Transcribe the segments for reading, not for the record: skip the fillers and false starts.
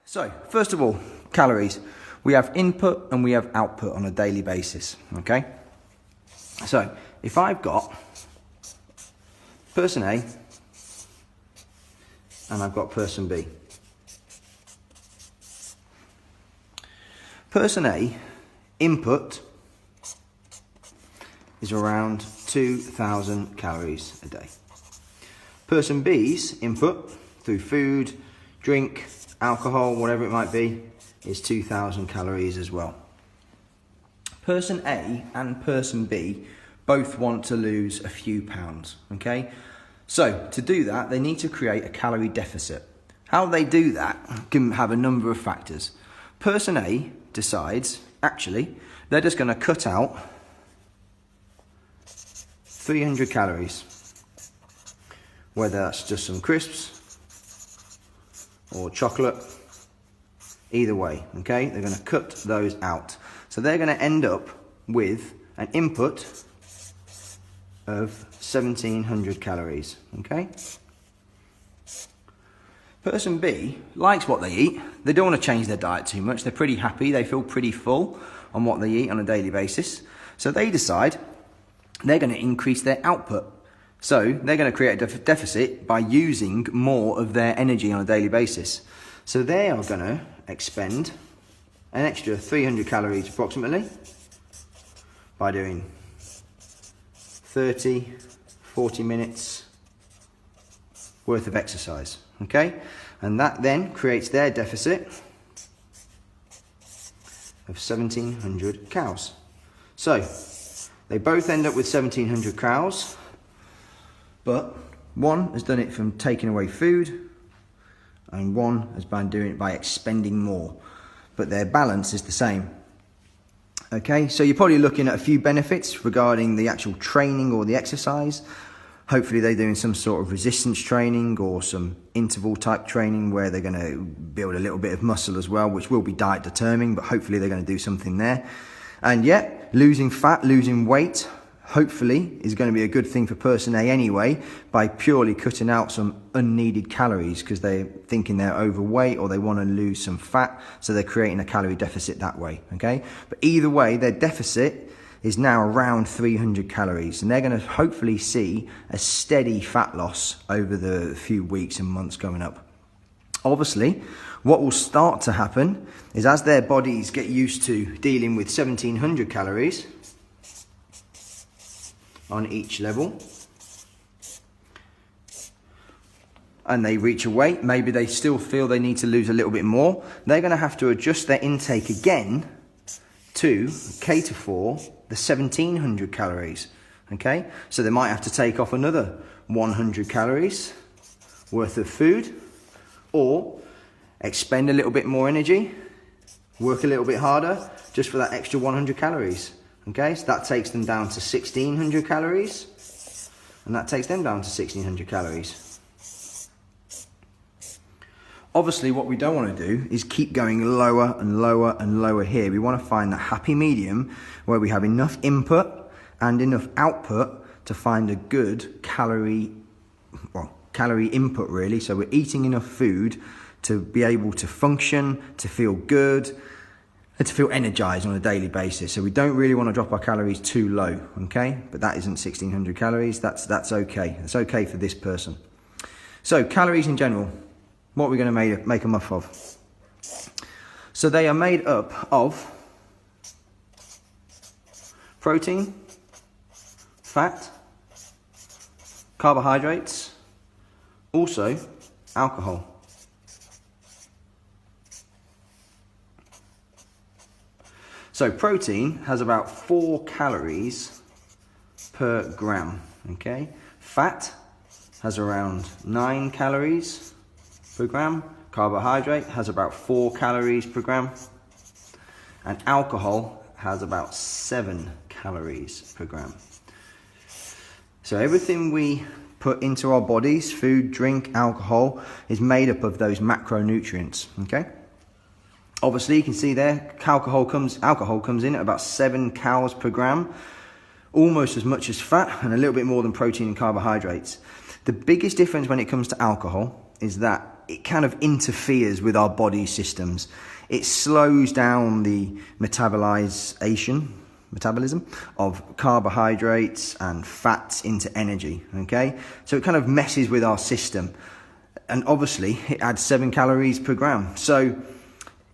So, first of all, calories. We have input and we have output on a daily basis, okay? So, if I've got person A and I've got person B. Person A, input is around 2,000 calories a day. Person B's input through food, drink, alcohol, whatever it might be, is 2,000 calories as well. Person A and person B both want to lose a few pounds, okay? So to do that, they need to create a calorie deficit. How they do that can have a number of factors. Person A decides, actually, they're just going to cut out 300 calories, whether that's just some crisps or chocolate, either way, okay? They're going to cut those out. So they're going to end up with an input of 1,700 calories, okay? Person B likes what they eat. They don't want to change their diet too much. They're pretty happy. They feel pretty full on what they eat on a daily basis. So they decide they're going to increase their output. So they're going to create a deficit by using more of their energy on a daily basis. So they are going to expend an extra 300 calories approximately by doing 30, 40 minutes worth of exercise, okay? And that then creates their deficit of 1,700 calories. So they both end up with 1,700 calories, but one has done it from taking away food and one has been doing it by expending more, but their balance is the same. Okay, so you're probably looking at a few benefits regarding the actual training or the exercise. Hopefully they're doing some sort of resistance training or some interval type training where they're going to build a little bit of muscle as well, which will be diet determining, but hopefully they're going to do something there. And yet, losing fat, losing weight, hopefully is going to be a good thing for person A anyway, by purely cutting out some unneeded calories because they're thinking they're overweight or they want to lose some fat, so they're creating a calorie deficit that way, okay? But either way, their deficit is now around 300 calories, and they're going to hopefully see a steady fat loss over the few weeks and months coming up. Obviously, what will start to happen is as their bodies get used to dealing with 1,700 calories on each level, and they reach a weight, maybe they still feel they need to lose a little bit more, they're going to have to adjust their intake again to cater for the 1,700 calories, okay? So they might have to take off another 100 calories worth of food, or expend a little bit more energy, work a little bit harder just for that extra 100 calories. Okay, so that takes them down to 1,600 calories, and that takes them down to 1,600 calories. Obviously, what we don't want to do is keep going lower and lower and lower here. We want to find that happy medium where we have enough input and enough output to find a good calorie input really. So we're eating enough food to be able to function, to feel good, and to feel energized on a daily basis. So we don't really want to drop our calories too low, okay? But that isn't 1,600 calories, that's okay. It's okay for this person. So calories in general, what are we going to make them up of? So they are made up of protein, fat, carbohydrates, also alcohol. So protein has about 4 calories per gram, okay? Fat has around 9 calories per gram. Carbohydrate has about 4 calories per gram. And alcohol has about 7 calories per gram. So everything we put into our bodies, food, drink, alcohol, is made up of those macronutrients, okay? Obviously, you can see there, alcohol comes in at about 7 calories per gram, almost as much as fat and a little bit more than protein and carbohydrates. The biggest difference when it comes to alcohol is that it kind of interferes with our body systems. It slows down the metabolism of carbohydrates and fats into energy, okay? So it kind of messes with our system. And obviously, it adds 7 calories per gram. So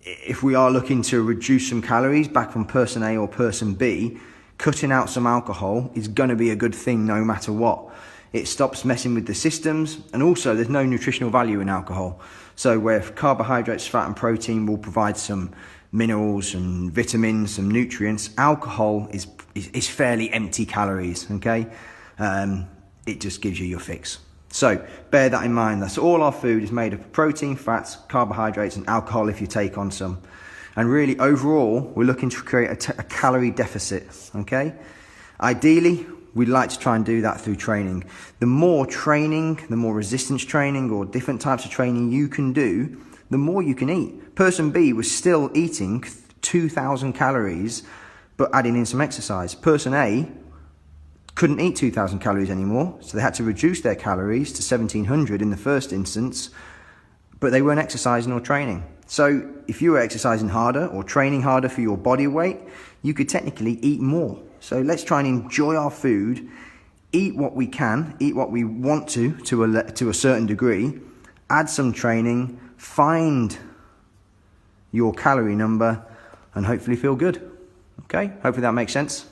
if we are looking to reduce some calories back from person A or person B, cutting out some alcohol is going to be a good thing no matter what. It stops messing with the systems, and also there's no nutritional value in alcohol. So where carbohydrates, fat and protein will provide some minerals and vitamins, some nutrients, alcohol is fairly empty calories, okay? It just gives you your fix. So bear that in mind. That's all our food is made of: protein, fats, carbohydrates and alcohol if you take on some. And really overall, we're looking to create a calorie deficit, okay? Ideally, we'd like to try and do that through training. The more training, the more resistance training or different types of training you can do, the more you can eat. Person B was still eating 2,000 calories, but adding in some exercise. Person A couldn't eat 2,000 calories anymore, so they had to reduce their calories to 1,700 in the first instance, but they weren't exercising or training. So if you were exercising harder or training harder for your body weight, you could technically eat more. So let's try and enjoy our food, eat what we can, eat what we want to a certain degree, add some training, find your calorie number, and hopefully feel good. Okay, hopefully that makes sense.